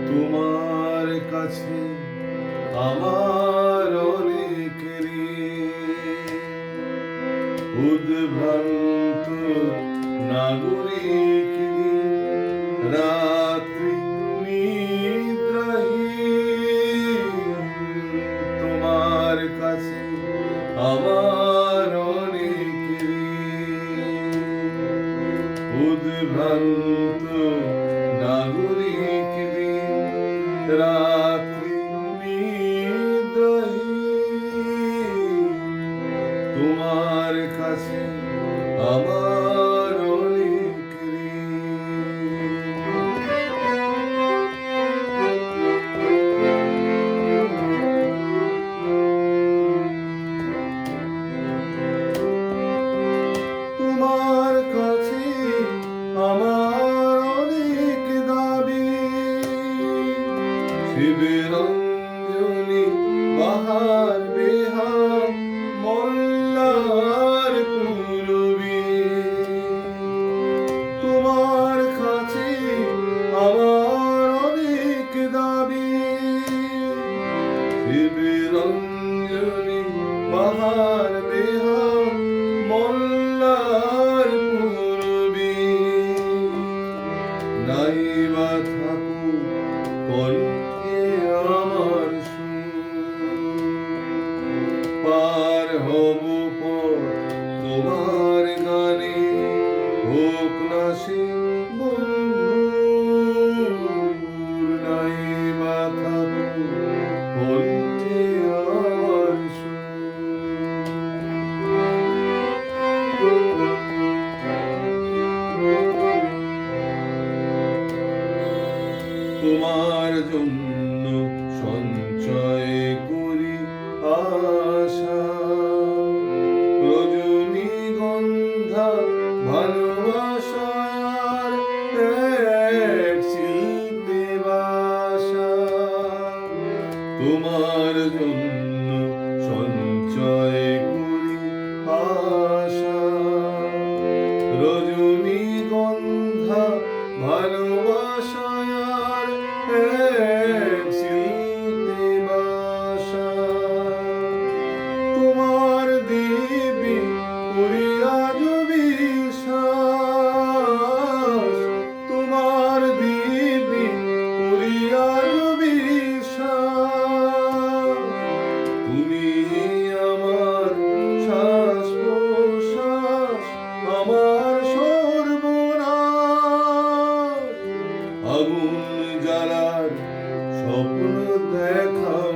তোমার কাছে আমার অনেক ঋণ, উদ্ভ্রান্ত নাগরিক রাত্রি নিদ্রাহীন। তোমার কাছে আমার অনেক ঋণ, উদ্ভ্রান্ত নাগরিক রাত্রি নিদ্রাহীন। তোমার কাছে আমার অনেক তোমার কাছে আমার অনেক দাবি, শিবেরঞ্জনী বাহার বেহার মোল্লার পূরবী। তোমার কাছে আমার অনেক দাবি, শিবেরঞ্জনী বাহার বেহার মোল্লার পূরবী। নাই বা থাকুক কণ্ঠে আমার সুর, পার হব পর তোমার গানে, হোক না সে বন্ধুর। নাই বা থাকুক কণ্ঠে আমার তোমার জন্য সঞ্চয় করি আশা, রজনীগন্ধা ভালোবাসার এক শিল্পে বাসা। তোমার জন্য সঞ্চয় করি আশা, রজনীগন্ধা ভালোবাসার এক শিল্পে বাসা। তোমার দিবি করি আজ বিশ্বাস, তোমার দিবি করি আজ বিশ্বাস। তুমি আমার শ্বাস প্রশ্বাস, আমার সর্বনাশ। আগুন জ্বালার স্বপ্ন দেখাও।